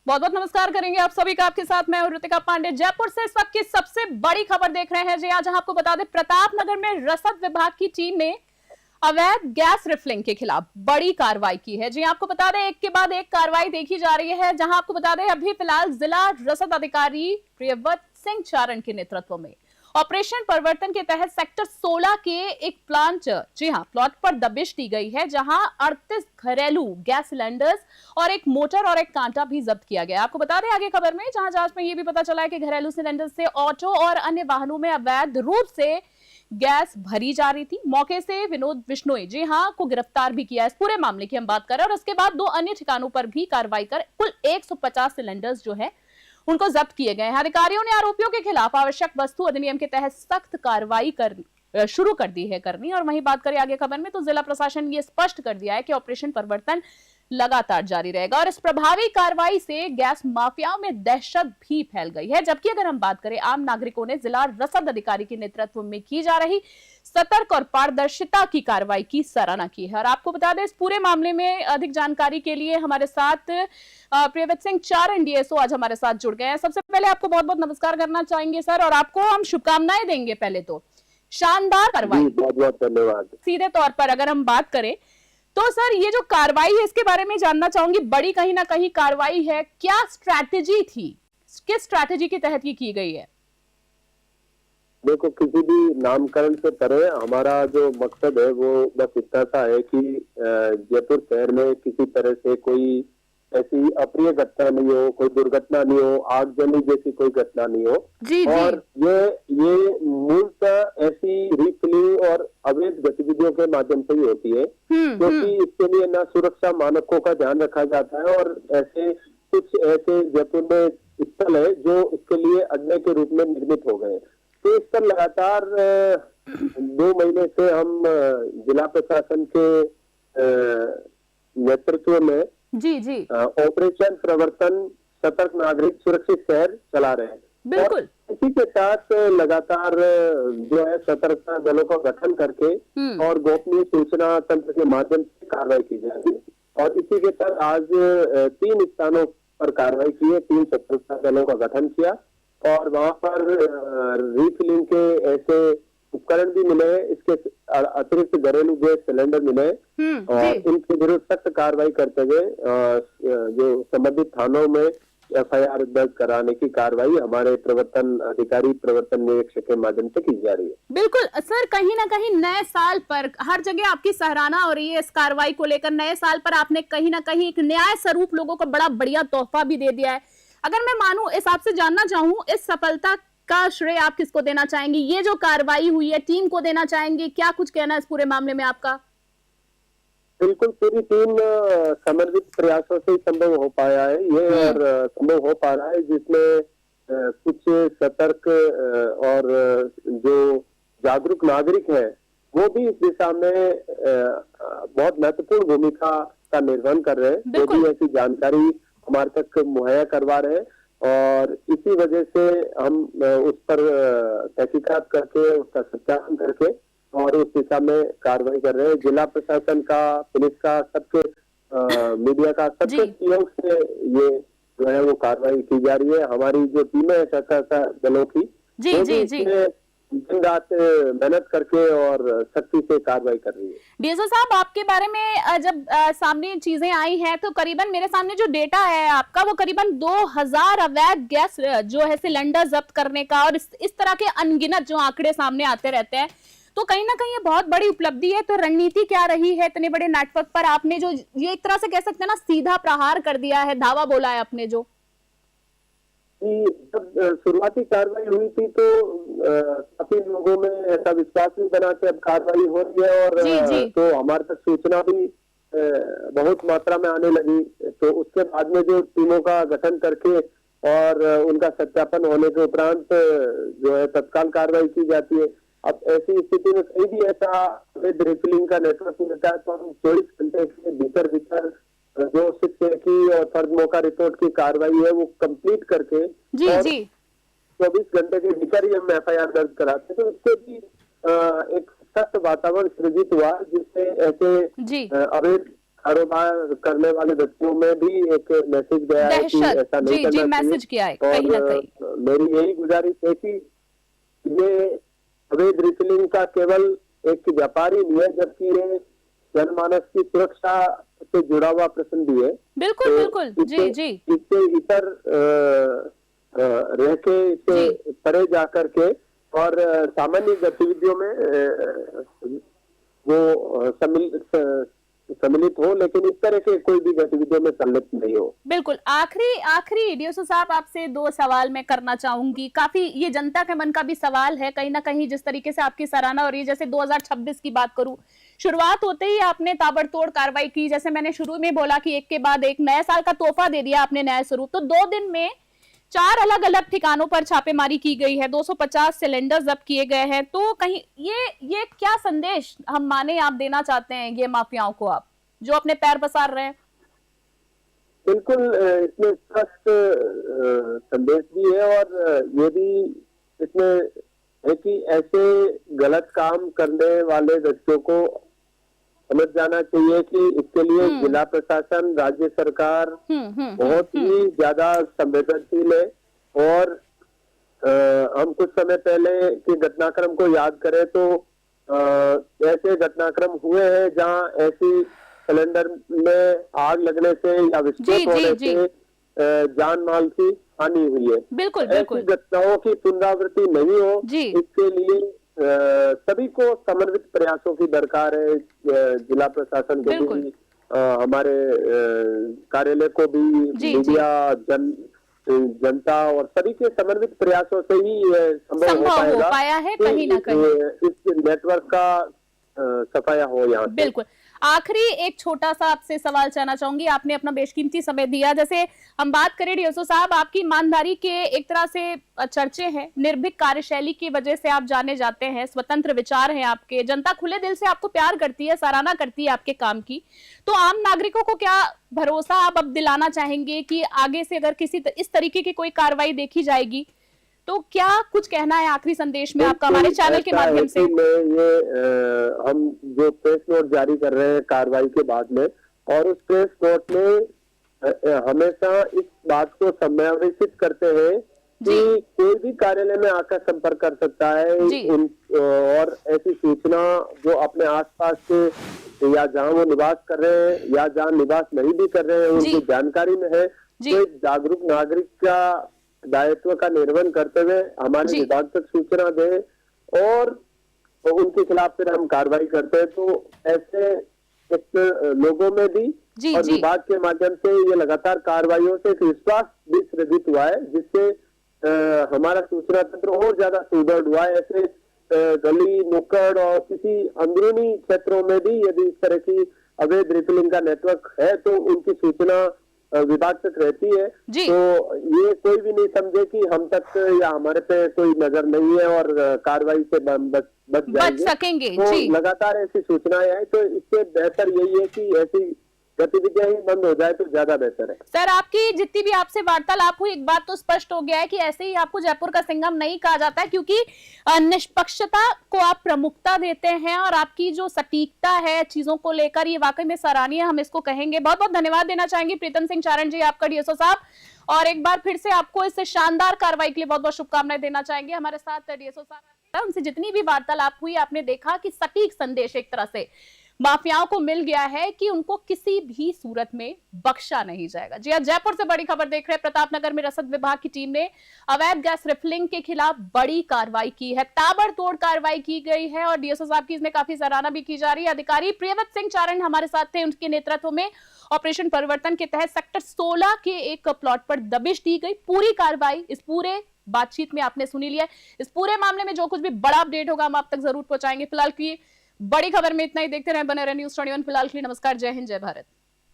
बहुत बहुत नमस्कार करेंगे आप सभी का। आपके साथ मैं हूं ऋतिका पांडे, जयपुर से इस वक्त की सबसे बड़ी खबर देख रहे हैं जी। आज आपको बता दें, प्रताप नगर में रसद विभाग की टीम ने अवैध गैस रिफिलिंग के खिलाफ बड़ी कार्रवाई की है जी। आपको बता दें, एक के बाद एक कार्रवाई देखी जा रही है। जहां आपको बता दें, अभी फिलहाल जिला रसद अधिकारी प्रियव्रत सिंह चारण के नेतृत्व में ऑपरेशन परिवर्तन के तहत सेक्टर 16 के एक प्लॉट पर दबिश दी गई है, जहां 38 घरेलू गैस सिलेंडर्स और एक मोटर और एक कांटा भी जब्त किया गया। आपको बता दें आगे खबर में, जहां जांच में यह भी पता चला है कि घरेलू सिलेंडर से ऑटो और अन्य वाहनों में अवैध रूप से गैस भरी जा रही थी। मौके से विनोद बिश्नोई को गिरफ्तार भी किया। इस पूरे मामले की हम बात करें और उसके बाद 2 अन्य ठिकानों पर भी कार्रवाई कर कुल 150 सिलेंडर्स जो है उनको जब्त किए गए हैं। अधिकारियों ने आरोपियों के खिलाफ आवश्यक वस्तु अधिनियम के तहत सख्त कार्रवाई शुरू कर दी है करनी। और वहीं बात करें आगे खबर में, तो जिला प्रशासन ये स्पष्ट कर दिया है कि ऑपरेशन परिवर्तन लगातार जारी रहेगा और इस प्रभावी कार्रवाई से गैस माफियाओं में दहशत भी फैल गई है। जबकि अगर हम बात करें, आम नागरिकों ने जिला रसद अधिकारी के नेतृत्व में की जा रही सतर्क और पारदर्शिता की कार्रवाई की सराहना की है। और आपको बता दें, इस पूरे मामले में अधिक जानकारी के लिए हमारे साथ प्रियव्रत सिंह चारण डीएसओ आज हमारे साथ जुड़ गए हैं। सबसे पहले आपको बहुत बहुत नमस्कार करना चाहेंगे सर, और आपको हम शुभकामनाएं देंगे। पहले तो शानदार कार्रवाई, बहुत बहुत धन्यवाद। सीधे तौर पर अगर हम बात करें तो सर, ये जो कार्रवाई है इसके बारे में जानना चाहूंगी। बड़ी कहीं ना कहीं कार्रवाई है, क्या स्ट्रैटेजी थी, किस स्ट्रैटेजी के तहत ये की गई है? देखो, किसी भी नामकरण से परे हमारा जो मकसद है वो बस इतना सा है कि जयपुर शहर में किसी तरह से कोई ऐसी अप्रिय घटना नहीं हो, कोई दुर्घटना नहीं हो, आगजनी जैसी कोई घटना नहीं हो। जी, और ये मूलतः ऐसी रिफिलिंग और अवैध गतिविधियों के माध्यम से ही होती है, क्योंकि इसके लिए ना सुरक्षा मानकों का ध्यान रखा जाता है और कुछ ऐसे जयपुर में स्थल है जो इसके लिए अड्डे के रूप में निर्मित हो गए। तो इस पर लगातार 2 महीने से हम जिला प्रशासन के नेतृत्व में जी ऑपरेशन प्रवर्तन सतर्क नागरिक सुरक्षित शहर चला रहे हैं। बिल्कुल। इसी के साथ लगातार जो है सतर्कता दलों का गठन करके और गोपनीय सूचना तंत्र के माध्यम से कार्रवाई की जाएगी। और इसी के तहत आज 3 स्थानों पर कार्रवाई की है, 3 सतर्कता दलों का गठन किया और वहां पर रिफिलिंग के ऐसे उपकरण भी मिले हैं, इसके अतिरिक्त घरेलू गैस सिलेंडर मिले और इनके विरुद्ध सख्त कार्रवाई करते हुए जो संबंधित थानों में एफआईआर दर्ज कराने की कार्रवाई हमारे प्रवर्तन अधिकारी, प्रवर्तन निरीक्षक के माध्यम से की जा रही है। बिल्कुल सर, कहीं ना कहीं नए साल पर हर जगह आपकी सराहना हो रही है इस कार्रवाई को लेकर। नए साल पर आपने कहीं ना कहीं एक न्याय स्वरूप लोगों को बड़ा बढ़िया तोहफा भी दे दिया है। अगर मैं मानूं, इस आपसे जानना चाहूं, इस सफलता का श्रेय आप किसको देना चाहेंगे? ये जो कार्रवाई हुई है, टीम को देना चाहेंगे? क्या कुछ कहना है इस पूरे मामले में आपका? बिल्कुल, पूरी टीम समर्पित प्रयासों से संभव हो पाया है ये और संभव हो पा रहा है, जिसमें कुछ सतर्क और जो जागरूक नागरिक है वो भी इस दिशा में बहुत महत्वपूर्ण भूमिका का निर्वहन कर रहे हैं। वो भी ऐसी जानकारी हमारे तक मुहैया करवा रहे हैं और इसी वजह से हम उस पर तहकीकात करके उसका सत्यापन करके और उस दिशा में कार्रवाई कर रहे हैं। जिला प्रशासन का, पुलिस का, सबके मीडिया का, सबके सहयोग से ये जो है वो कार्रवाई की जा रही है। हमारी जो टीमें है सतर्कता दलों की, दिन रात मेहनत करके और सख्ती से कार्रवाई कर रही है। डीएसओ साहब, आपके बारे में जब सामने चीजें आई हैं तो करीबन मेरे सामने जो डेटा है आपका, वो करीबन 2000 अवैध गैस जो है सिलेंडर जब्त करने का, और इस तरह के अनगिनत जो आंकड़े सामने आते रहते हैं, तो कहीं ना कहीं ये बहुत बड़ी उपलब्धि है। तो रणनीति क्या रही है इतने बड़े नेटवर्क पर? आपने जो ये एक तरह से कह सकते हैं ना, सीधा प्रहार कर दिया है, धावा बोला है आपने जो। जब शुरुआती कार्रवाई हुई थी तो काफी लोगों में ऐसा विश्वास भी बना कि अब कार्रवाई हो रही है और तो हमारे तक सूचना भी बहुत मात्रा में आने लगी। तो उसके बाद में जो टीमों का गठन करके और उनका सत्यापन होने के उपरांत जो है तत्काल कार्रवाई की जाती है। अब ऐसी स्थिति में कहीं भी ऐसा रिफिलिंग का नेटवर्क मिलता है तो हम 24 घंटे के भीतर जो 6A की और फर्द मौका रिपोर्ट की कार्रवाई है वो कंप्लीट करके 24 घंटे के भीतर ही हम एफआईआर दर्ज कराते हैं। तो उससे भी एक सख्त वातावरण सृजित हुआ जिससे ऐसे अवैध कारोबार करने वाले व्यक्तियों में भी एक मैसेज गया है कि दहशत, ऐसा नहीं जी करना जी, चाहिए। मैसेज किया है कहीं ना कहीं। और मेरी यही गुजारिश है कि ये अवैध रिफिलिंग का केवल एक व्यापार ही नहीं है, जबकि ये जनमानस की सुरक्षा से जुड़ा हुआ प्रश्न भी है। बिल्कुल तो बिल्कुल, जी जी इससे इतर रह के, इससे परे जा करके और सामान्य गतिविधियों में वो सम्मिलित हो, लेकिन इस तरह के कोई भी गतिविधियों में संलिप्त नहीं हो। बिल्कुल। आखिरी डीएसओ साहब, आपसे 2 सवाल मैं करना चाहूंगी। काफी ये जनता के मन का भी सवाल है कहीं ना कहीं, जिस तरीके से आपकी सराहना हो रही है। जैसे 2026 की बात करूं, शुरुआत होते ही आपने ताबड़तोड़ कार्रवाई की। जैसे मैंने शुरू में बोला कि एक के बाद एक नए साल का तोहफा दे दिया आपने, नया स्वरूप। तो 2 दिन में 4 अलग अलग ठिकानों पर छापेमारी की गई है, 250 सिलेंडर जब्त किए गए हैं। तो कहीं ये क्या संदेश हम माने आप देना चाहते हैं ये माफियाओं को, आप जो अपने पैर पसार रहे हैं? बिल्कुल, इसमें स्पष्ट संदेश भी है और ये भी इसमें है कि ऐसे गलत काम करने वाले व्यक्तियों को समझ जाना चाहिए कि इसके लिए जिला प्रशासन, राज्य सरकार बहुत ही ज्यादा संवेदनशील है। और हम कुछ समय पहले के घटनाक्रम को याद करें तो ऐसे घटनाक्रम हुए हैं जहां ऐसी सिलेंडर में आग लगने से या विस्फोट होने से जान माल की हानि हुई है। बिल्कुल ऐसी बिल्कुल, घटनाओं की पुनरावृत्ति नहीं हो, जी इसके लिए सभी को समन्वित प्रयासों की दरकार है। जिला प्रशासन को भी, हमारे कार्यालय को भी, मीडिया, जनता और सभी के समन्वित प्रयासों से ही संभव हो पाया है कहीं ना कहीं इस नेटवर्क का सफाया हो यहाँ। बिल्कुल। आखिरी एक छोटा सा आपसे सवाल चाहना चाहूंगी, आपने अपना बेशकीमती समय दिया। जैसे हम बात करें डीएसओ साहब, आपकी ईमानदारी के एक तरह से चर्चे हैं, निर्भीक कार्यशैली की वजह से आप जाने जाते हैं, स्वतंत्र विचार हैं आपके, जनता खुले दिल से आपको प्यार करती है, सराहना करती है आपके काम की। तो आम नागरिकों को क्या भरोसा आप अब दिलाना चाहेंगे कि आगे से अगर इस तरीके की कोई कार्रवाई देखी जाएगी तो क्या कुछ कहना है आखिरी संदेश में आपका हमारे चैनल के माध्यम से? हम जो प्रेस नोट जारी कर रहे हैं कार्रवाई के बाद में, और उस प्रेस नोट में हमेशा इस बात को समावेशित करते हैं कि कोई भी कार्यालय में आकर संपर्क कर सकता है और ऐसी सूचना जो अपने आसपास के या जहां वो निवास कर रहे हैं या जहां निवास नहीं भी कर रहे हैं उनकी जानकारी में है, तो एक जागरूक नागरिक का दायित्व का निर्वहन करते हुए हमारे विभाग तक सूचना दे और उनके खिलाफ फिर हम कार्रवाई करते हैं। तो ऐसे लोगों में भी और विभाग के माध्यम से ये लगातार कार्रवाइयों से एक विश्वास भी सृजित हुआ है, जिससे हमारा सूचना तंत्र और ज्यादा सुदृढ़ हुआ है। ऐसे गली नुक्कड़ और किसी अंदरूनी क्षेत्रों में भी यदि इस तरह की अवैध रिफिलिंग का नेटवर्क है तो उनकी सूचना विभाग तक रहती है। तो ये कोई भी नहीं समझे कि हम तक या हमारे पे कोई नजर नहीं है और कार्रवाई से बच सकेंगे। तो लगातार ऐसी सूचनाएं आए तो इससे बेहतर यही है कि ऐसी गतिविधियां ही बंद हो जाए तो ज्यादा बेहतर है। सर, आपकी जितनी भी आपसे वार्तालाप हुई, एक बात तो स्पष्ट हो गया है कि ऐसे ही आपको जयपुर का सिंघम नहीं कहा जाता है, क्योंकि निष्पक्षता को आप प्रमुखता देते हैं और आपकी जो सटीकता है चीजों को लेकर, ये वाकई में सराहनीय, हम इसको कहेंगे। बहुत बहुत धन्यवाद देना चाहेंगे प्रीतम सिंह चारण जी, आपका डीएसओ साहब, और एक बार फिर से आपको इस शानदार कार्रवाई के लिए बहुत बहुत शुभकामनाएं देना चाहेंगे। हमारे साथ डीएसओ साहब, उनसे जितनी भी वार्तालाप हुई आपने देखा कि सटीक संदेश एक तरह से माफियाओं को मिल गया है कि उनको किसी भी सूरत में बख्शा नहीं जाएगा। जी, जयपुर से बड़ी खबर देख रहे हैं। प्रतापनगर में रसद विभाग की टीम ने अवैध गैस रिफिलिंग के खिलाफ बड़ी कार्रवाई की है, ताबड़तोड़ कार्रवाई की गई है और डीएसओ साहब की इसमें काफी सराहना भी की जा रही है। अधिकारी प्रियव्रत सिंह चारण हमारे साथ थे, उनके नेतृत्व में ऑपरेशन परिवर्तन के तहत सेक्टर 16 के एक प्लॉट पर दबिश दी गई। पूरी कार्रवाई इस पूरे बातचीत में आपने सुनी लिया। इस पूरे मामले में जो कुछ भी बड़ा अपडेट होगा हम आप तक जरूर पहुंचाएंगे। फिलहाल की बड़ी खबर में इतना ही। देखते रहे, बने रहे न्यूज़ 21। फिलहाल के लिए नमस्कार, जय हिंद, जय भारत।